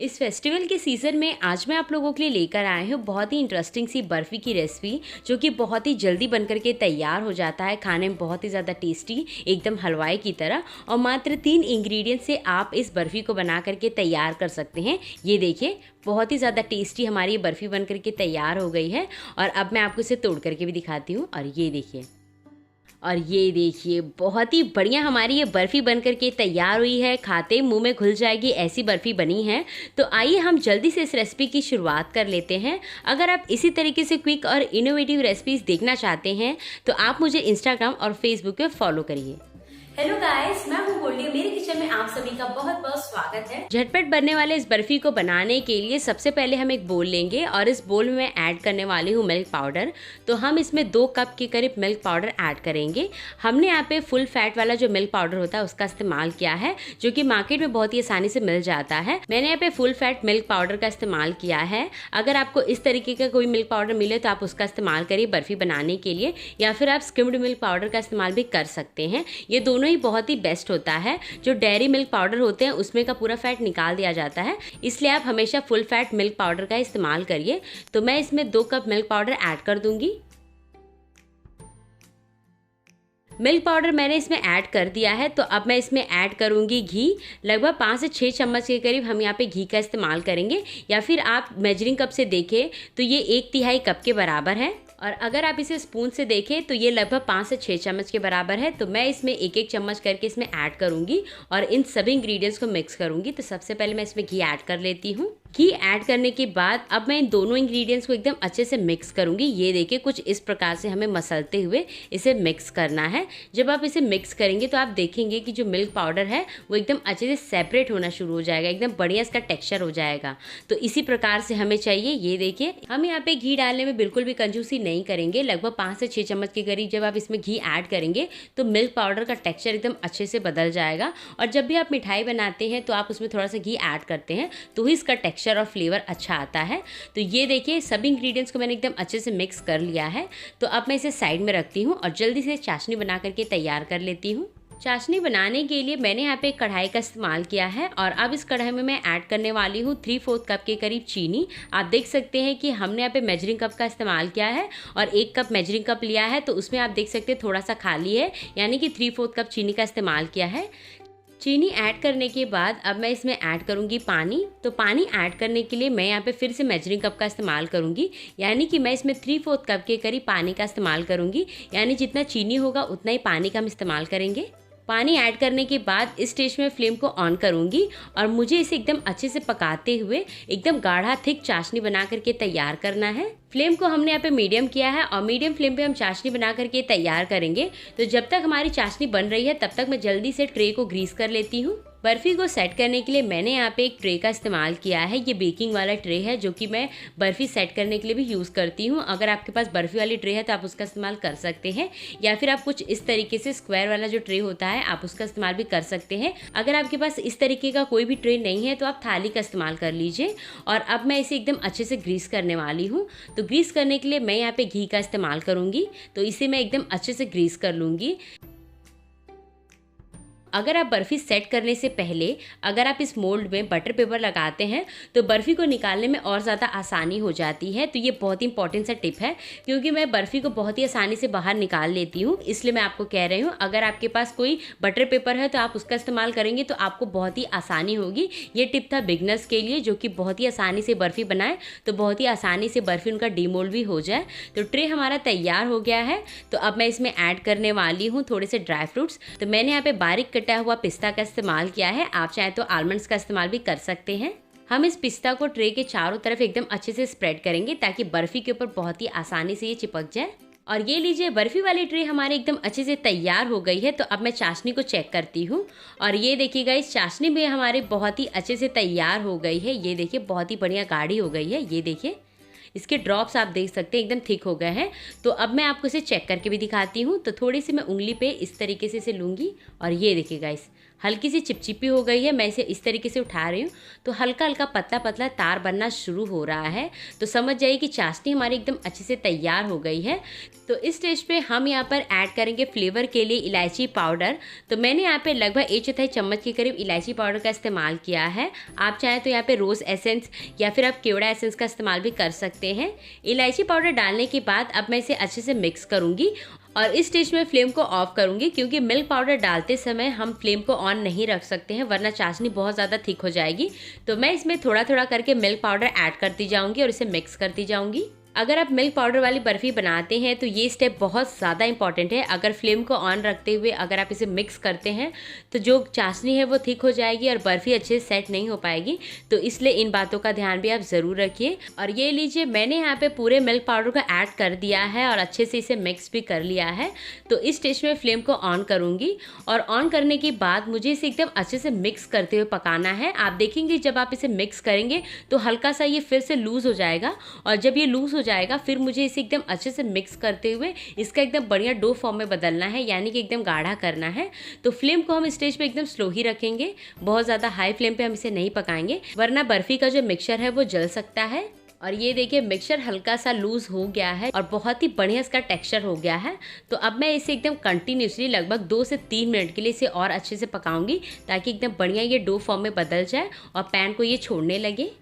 इस फेस्टिवल के सीज़न में आज मैं आप लोगों के लिए लेकर आए हूँ बहुत ही इंटरेस्टिंग सी बर्फ़ी की रेसिपी, जो कि बहुत ही जल्दी बनकर के तैयार हो जाता है। खाने में बहुत ही ज़्यादा टेस्टी, एकदम हलवाई की तरह। और मात्र 3 इंग्रेडिएंट से आप इस बर्फ़ी को बना करके तैयार कर सकते हैं। ये देखिए, बहुत ही ज़्यादा टेस्टी हमारी ये बर्फ़ी बन करके तैयार हो गई है। और अब मैं आपको इसे तोड़ करके भी दिखाती हूँ। और ये देखिए, बहुत ही बढ़िया हमारी ये बर्फ़ी बन कर के तैयार हुई है। खाते ही मुँह में घुल जाएगी, ऐसी बर्फ़ी बनी है। तो आइए हम जल्दी से इस रेसिपी की शुरुआत कर लेते हैं। अगर आप इसी तरीके से क्विक और इनोवेटिव रेसिपीज़ देखना चाहते हैं तो आप मुझे इंस्टाग्राम और फेसबुक पे फॉलो करिए। हेलो गाइस, मैं हूँ गोल्डी। मेरे किचन में आप सभी का बहुत बहुत स्वागत है। झटपट बनने वाले इस बर्फ़ी को बनाने के लिए सबसे पहले हम एक बोल लेंगे और इस बोल में मैं ऐड करने वाली हूँ मिल्क पाउडर। तो हम इसमें 2 कप के करीब मिल्क पाउडर ऐड करेंगे। हमने यहाँ पे फुल फैट वाला जो मिल्क पाउडर होता है उसका इस्तेमाल किया है, जो कि मार्केट में बहुत ही आसानी से मिल जाता है। मैंने यहाँ पे फुल फैट मिल्क पाउडर का इस्तेमाल किया है। अगर आपको इस तरीके का कोई मिल्क पाउडर मिले तो आप उसका इस्तेमाल करिए बर्फ़ी बनाने के लिए, या फिर आप स्किम्ड मिल्क पाउडर का इस्तेमाल भी कर सकते हैं। ये दोनों ही बहुत ही बेस्ट होता है। जो डेयरी मिल्क पाउडर होते हैं उसमें का पूरा फैट निकाल दिया जाता है, इसलिए आप हमेशा फुल फैट मिल्क पाउडर का इस्तेमाल करिए। तो मैं इसमें 2 कप मिल्क पाउडर ऐड कर दूंगी। मिल्क पाउडर मैंने इसमें ऐड कर दिया है। तो अब मैं इसमें ऐड करूंगी घी। लगभग 5 से 6 चम्मच के करीब हम यहाँ पे घी का इस्तेमाल करेंगे, या फिर आप मेजरिंग कप से देखें तो ये 1/3 कप के बराबर है। और अगर आप इसे स्पून से देखें तो ये लगभग 5 से 6 चम्मच के बराबर है। तो मैं इसमें एक चम्मच करके इसमें ऐड करूंगी और इन सभी इंग्रेडिएंट्स को मिक्स करूंगी। तो सबसे पहले मैं इसमें घी ऐड कर लेती हूँ। घी ऐड करने के बाद अब मैं इन दोनों इंग्रेडिएंट्स को एकदम अच्छे से मिक्स करूंगी। ये देखिए, कुछ इस प्रकार से हमें मसलते हुए इसे मिक्स करना है। जब आप इसे मिक्स करेंगे तो आप देखेंगे कि जो मिल्क पाउडर है वो एकदम अच्छे से सेपरेट होना शुरू हो जाएगा, एकदम बढ़िया इसका टेक्सचर हो जाएगा। तो इसी प्रकार से हमें चाहिए। ये देखिए, हम यहाँ पे घी डालने में बिल्कुल भी कंजूसी नहीं करेंगे। लगभग 5 से 6 चम्मच के करीब जब आप इसमें घी ऐड करेंगे तो मिल्क पाउडर का टेक्सचर एकदम अच्छे से बदल जाएगा। और जब भी आप मिठाई बनाते हैं तो आप उसमें थोड़ा सा घी ऐड करते हैं तो ही इसका टेक्सचर और फ्लेवर अच्छा आता है। तो ये देखिए, सभी इंग्रेडिएंट्स को मैंने एकदम अच्छे से मिक्स कर लिया है। तो अब मैं इसे साइड में रखती हूँ और जल्दी से चाशनी बना करके तैयार कर लेती हूँ। चाशनी बनाने के लिए मैंने यहाँ पे एक कढ़ाई का इस्तेमाल किया है और अब इस कढ़ाई में मैं ऐड करने वाली हूँ 3/4 कप के करीब चीनी। आप देख सकते हैं कि हमने यहाँ पे मेजरिंग कप का इस्तेमाल किया है और 1 कप मेजरिंग कप लिया है। तो उसमें आप देख सकते हैं थोड़ा सा खाली है, यानी कि 3/4 कप चीनी का इस्तेमाल किया है। चीनी ऐड करने के बाद अब मैं इसमें ऐड करूंगी पानी। तो पानी ऐड करने के लिए मैं यहाँ पे फिर से मेजरिंग कप का इस्तेमाल करूंगी, यानी कि मैं इसमें 3/4 कप के करीब पानी का इस्तेमाल करूंगी। यानी जितना चीनी होगा उतना ही पानी का हम इस्तेमाल करेंगे। पानी ऐड करने के बाद इस स्टेज में फ्लेम को ऑन करूंगी और मुझे इसे एकदम अच्छे से पकाते हुए एकदम गाढ़ा थिक चाशनी बना करके तैयार करना है। फ्लेम को हमने यहाँ पे मीडियम किया है और मीडियम फ्लेम पे हम चाशनी बना करके तैयार करेंगे। तो जब तक हमारी चाशनी बन रही है तब तक मैं जल्दी से ट्रे को ग्रीस कर लेती हूँ। बर्फ़ी को सेट करने के लिए मैंने यहाँ पे एक ट्रे का इस्तेमाल किया है। ये बेकिंग वाला ट्रे है, जो कि मैं बर्फ़ी सेट करने के लिए भी यूज़ करती हूँ। अगर आपके पास बर्फ़ी वाली ट्रे है तो आप उसका इस्तेमाल कर सकते हैं, या फिर आप कुछ इस तरीके से स्क्वायर वाला जो ट्रे होता है आप उसका इस्तेमाल भी कर सकते हैं। अगर आपके पास इस तरीके का कोई भी ट्रे नहीं है तो आप थाली का इस्तेमाल कर लीजिए। और अब मैं इसे एकदम अच्छे से ग्रीस करने वाली हूँ। तो ग्रीस करने के लिए मैं यहाँ पे घी का इस्तेमाल करूँगी। तो इसे मैं एकदम अच्छे से ग्रीस कर लूँगी। अगर आप बर्फ़ी सेट करने से पहले अगर आप इस मोल्ड में बटर पेपर लगाते हैं तो बर्फ़ी को निकालने में और ज़्यादा आसानी हो जाती है। तो ये बहुत ही इंपॉर्टेंट सा टिप है, क्योंकि मैं बर्फ़ी को बहुत ही आसानी से बाहर निकाल लेती हूँ, इसलिए मैं आपको कह रही हूँ। अगर आपके पास कोई बटर पेपर है तो आप उसका इस्तेमाल करेंगे तो आपको बहुत ही आसानी होगी। ये टिप था बिगनर्स के लिए, जो कि बहुत ही आसानी से बर्फ़ी बनाए तो बहुत ही आसानी से बर्फ़ी उनका डीमोल्ड भी हो जाए। तो ट्रे हमारा तैयार हो गया है। तो अब मैं इसमें ऐड करने वाली हूँ थोड़े से ड्राई फ्रूट्स। तो मैंने यहाँ पे बारीक कटा हुआ पिस्ता का इस्तेमाल किया है। आप चाहे तो आलमंड्स का इस्तेमाल भी कर सकते हैं। हम इस पिस्ता को ट्रे के चारों तरफ एकदम अच्छे से स्प्रेड करेंगे ताकि बर्फ़ी के ऊपर बहुत ही आसानी से ये चिपक जाए। और ये लीजिए, बर्फ़ी वाली ट्रे हमारी एकदम अच्छे से तैयार हो गई है। तो अब मैं चाशनी को चेक करती हूँ और ये देखिएगा, इस चाशनी भी हमारे बहुत ही अच्छे से तैयार हो गई है। ये देखिए, बहुत ही बढ़िया गाढ़ी हो गई है। ये देखिए, इसके ड्रॉप्स आप देख सकते हैं एकदम थिक हो गए हैं। तो अब मैं आपको इसे चेक करके भी दिखाती हूँ। तो थोड़ी सी मैं उंगली पे इस तरीके से इसे लूँगी और ये देखिए गाइस, हल्की सी चिपचिपी हो गई है। मैं इसे इस तरीके से उठा रही हूँ तो हल्का हल्का पतला पतला तार बनना शुरू हो रहा है। तो समझ जाइए कि चाशनी हमारी एकदम अच्छे से तैयार हो गई है। तो इस स्टेज पे हम यहाँ पर ऐड करेंगे फ्लेवर के लिए इलायची पाउडर। तो मैंने यहाँ पे लगभग 1/4 चम्मच के करीब इलायची पाउडर का इस्तेमाल किया है। आप चाहें तो यहाँ पे रोज़ एसेंस या फिर आप केवड़ा एसेंस का इस्तेमाल भी कर सकते हैं। इलायची पाउडर डालने के बाद अब मैं इसे अच्छे से मिक्स करूँगी और इस स्टेज में फ्लेम को ऑफ करूंगी, क्योंकि मिल्क पाउडर डालते समय हम फ्लेम को ऑन नहीं रख सकते हैं वरना चाशनी बहुत ज़्यादा थिक हो जाएगी। तो मैं इसमें थोड़ा थोड़ा करके मिल्क पाउडर ऐड करती जाऊंगी और इसे मिक्स करती जाऊंगी। अगर आप मिल्क पाउडर वाली बर्फ़ी बनाते हैं तो ये स्टेप बहुत ज़्यादा इंपॉर्टेंट है। अगर फ्लेम को ऑन रखते हुए अगर आप इसे मिक्स करते हैं तो जो चाशनी है वो थिक हो जाएगी और बर्फ़ी अच्छे से सेट नहीं हो पाएगी। तो इसलिए इन बातों का ध्यान भी आप ज़रूर रखिए। और ये लीजिए, मैंने यहाँ पे पूरे मिल्क पाउडर को ऐड कर दिया है और अच्छे से इसे मिक्स भी कर लिया है। तो इस स्टेज में फ्लेम को ऑन करूँगी और ऑन करने के बाद मुझे इसे एकदम अच्छे से मिक्स करते हुए पकाना है। आप देखेंगे जब आप इसे मिक्स करेंगे तो हल्का सा ये फिर से लूज़ हो जाएगा और जब ये लूज़ हो जाएगा फिर मुझे इसे एकदम अच्छे से मिक्स करते हुए इसका एकदम बढ़िया डो फॉर्म में बदलना है, यानी कि एकदम गाढ़ा करना है। तो फ्लेम को हम स्टेज पे एकदम स्लो ही रखेंगे, बहुत ज़्यादा हाई फ्लेम पे हम इसे नहीं पकाएंगे वरना बर्फ़ी का जो मिक्सचर है वो जल सकता है। और ये देखिए मिक्सचर हल्का सा लूज़ हो गया है और बहुत ही बढ़िया इसका टेक्सचर हो गया है। तो अब मैं इसे एकदम कंटिन्यूसली लगभग 2 से 3 मिनट के लिए इसे और अच्छे से पकाऊंगी ताकि एकदम बढ़िया ये डो फॉर्म में बदल जाए और पैन को ये छोड़ने लगे।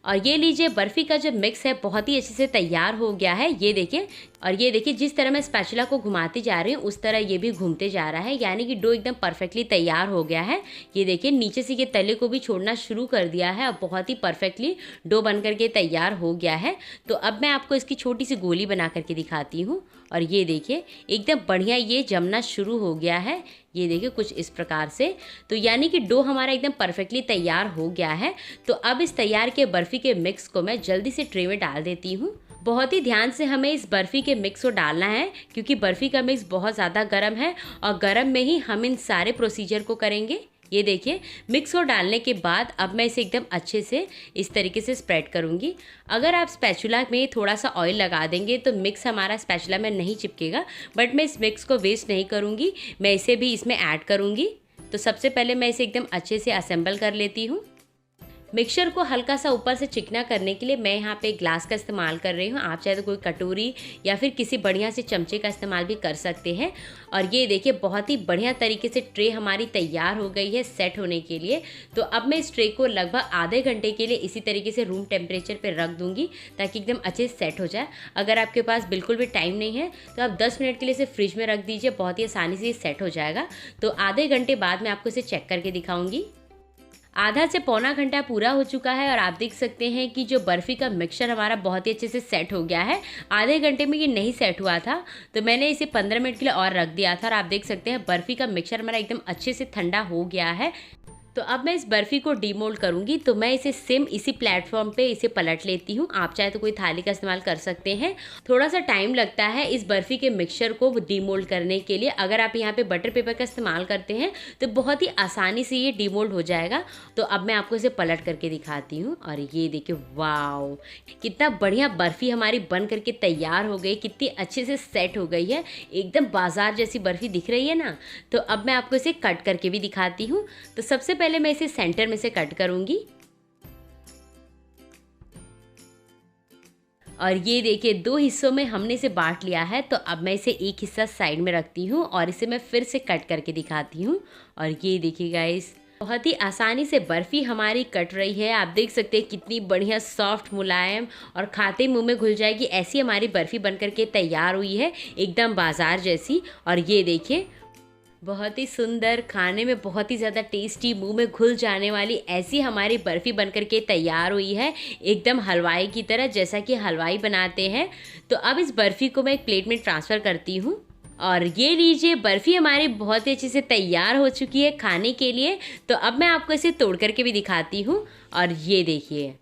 और ये लीजिए, बर्फ़ी का जो मिक्स है बहुत ही अच्छे से तैयार हो गया है, ये देखिए। और ये देखिए जिस तरह मैं स्पैचुला को घुमाती जा रही हूँ उस तरह ये भी घूमते जा रहा है, यानी कि डो एकदम परफेक्टली तैयार हो गया है। ये देखिए नीचे से ये तले को भी छोड़ना शुरू कर दिया है और बहुत ही परफेक्टली डो बन करके तैयार हो गया है। तो अब मैं आपको इसकी छोटी सी गोली बना करके दिखाती हूँ। और ये देखिए एकदम बढ़िया ये जमना शुरू हो गया है, ये देखिए कुछ इस प्रकार से। तो यानी कि डो हमारा एकदम परफेक्टली तैयार हो गया है। तो अब इस तैयार के बर्फ़ी के मिक्स को मैं जल्दी से ट्रे में डाल देती हूँ। बहुत ही ध्यान से हमें इस बर्फ़ी के मिक्स को डालना है क्योंकि बर्फ़ी का मिक्स बहुत ज़्यादा गर्म है और गर्म में ही हम इन सारे प्रोसीजर को करेंगे। ये देखिए मिक्स को डालने के बाद अब मैं इसे एकदम अच्छे से इस तरीके से स्प्रेड करूँगी। अगर आप स्पैचुला में थोड़ा सा ऑयल लगा देंगे तो मिक्स हमारा स्पैचुला में नहीं चिपकेगा, बट मैं इस मिक्स को वेस्ट नहीं करूँगी, मैं इसे भी इसमें ऐड करूँगी। तो सबसे पहले मैं इसे एकदम अच्छे से असेंबल कर लेती हूँ। मिक्सचर को हल्का सा ऊपर से चिकना करने के लिए मैं यहाँ पे ग्लास का इस्तेमाल कर रही हूँ। आप चाहे तो कोई कटोरी या फिर किसी बढ़िया से चमचे का इस्तेमाल भी कर सकते हैं। और ये देखिए बहुत ही बढ़िया तरीके से ट्रे हमारी तैयार हो गई है सेट होने के लिए। तो अब मैं इस ट्रे को लगभग आधे घंटे के लिए इसी तरीके से रूम टेम्परेचर पर रख दूँगी ताकि एकदम अच्छे से सेट हो जाए। अगर आपके पास बिल्कुल भी टाइम नहीं है तो आप 10 मिनट के लिए इसे फ्रिज में रख दीजिए, बहुत ही आसानी से ये सेट हो जाएगा। तो आधे घंटे बाद मैं आपको इसे चेक करके दिखाऊँगी। आधा से पौना घंटा पूरा हो चुका है और आप देख सकते हैं कि जो बर्फ़ी का मिक्सचर हमारा बहुत ही अच्छे से सेट हो गया है। आधे घंटे में ये नहीं सेट हुआ था तो मैंने इसे 15 मिनट के लिए और रख दिया था और आप देख सकते हैं बर्फ़ी का मिक्सचर हमारा एकदम अच्छे से ठंडा हो गया है। तो अब मैं इस बर्फ़ी को डीमोल्ड करूँगी। तो मैं इसे सेम इसी प्लेटफॉर्म पे इसे पलट लेती हूँ। आप चाहे तो कोई थाली का इस्तेमाल कर सकते हैं। थोड़ा सा टाइम लगता है इस बर्फ़ी के मिक्सचर को डीमोल्ड करने के लिए। अगर आप यहाँ पे बटर पेपर का इस्तेमाल करते हैं तो बहुत ही आसानी से ये डीमोल्ड हो जाएगा। तो अब मैं आपको इसे पलट करके दिखाती हूँ। और ये देखिए वाओ, कितना बढ़िया बर्फ़ी हमारी बन करके तैयार हो गई, कितनी अच्छे से सेट हो गई है, एकदम बाजार जैसी बर्फ़ी दिख रही है ना। तो अब मैं आपको इसे कट करके भी दिखाती हूँ। तो सबसे पहले मैं इसे सेंटर में से कट करूंगी और ये देखिए 2 हिस्सों में हमने इसे बांट लिया है। तो अब मैं इसे एक हिस्सा साइड में रखती हूँ और इसे मैं फिर से कट करके दिखाती हूँ। और ये देखिए गाइस, बहुत ही आसानी से बर्फ़ी हमारी कट रही है। आप देख सकते हैं कितनी बढ़िया सॉफ्ट मुलायम और खाते मुंह में घुल जाएगी ऐसी हमारी बर्फ़ी बन करके तैयार हुई है, एकदम बाजार जैसी। और ये देखिए बहुत ही सुंदर, खाने में बहुत ही ज़्यादा टेस्टी, मुंह में घुल जाने वाली ऐसी हमारी बर्फ़ी बनकर के तैयार हुई है, एकदम हलवाई की तरह, जैसा कि हलवाई बनाते हैं। तो अब इस बर्फ़ी को मैं एक प्लेट में ट्रांसफ़र करती हूँ। और ये लीजिए बर्फ़ी हमारी बहुत ही अच्छे से तैयार हो चुकी है खाने के लिए। तो अब मैं आपको इसे तोड़ करके भी दिखाती हूँ। और ये देखिए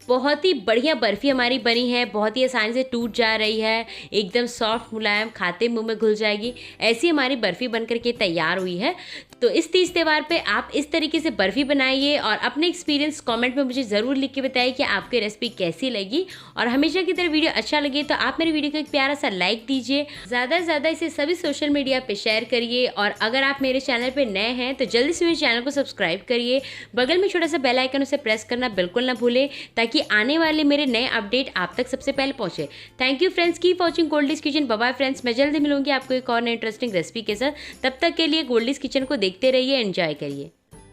बहुत ही बढ़िया बर्फ़ी हमारी बनी है, बहुत ही आसानी से टूट जा रही है, एकदम सॉफ्ट मुलायम, खाते मुंह में घुल जाएगी। ऐसी हमारी बर्फ़ी बनकर के तैयार हुई है। तो इस तीज त्यौहार पे आप इस तरीके से बर्फ़ी बनाइए और अपने एक्सपीरियंस कमेंट में मुझे ज़रूर लिख के बताइए कि आपकी रेसिपी कैसी लगी। और हमेशा की तरह वीडियो अच्छा लगे तो आप मेरी वीडियो को एक प्यारा सा लाइक दीजिए, ज़्यादा से ज़्यादा इसे सभी सोशल मीडिया पे शेयर करिए। और अगर आप मेरे चैनल पे नए हैं तो जल्दी से मेरे चैनल को सब्सक्राइब करिए, बगल में छोटा सा बेल आइकन उसे प्रेस करना बिल्कुल ना भूलें, ताकि आने वाले मेरे नए अपडेट आप तक सबसे पहले पहुंचे। Thank you friends, keep watching Goldie's kitchen. Bye bye friends, मैं जल्दी मिलूंगी आपको एक और नई इंटरेस्टिंग रेसिपी के साथ। तब तक के लिए गोल्डीज किचन को देखते रहिए, एंजॉय करिए।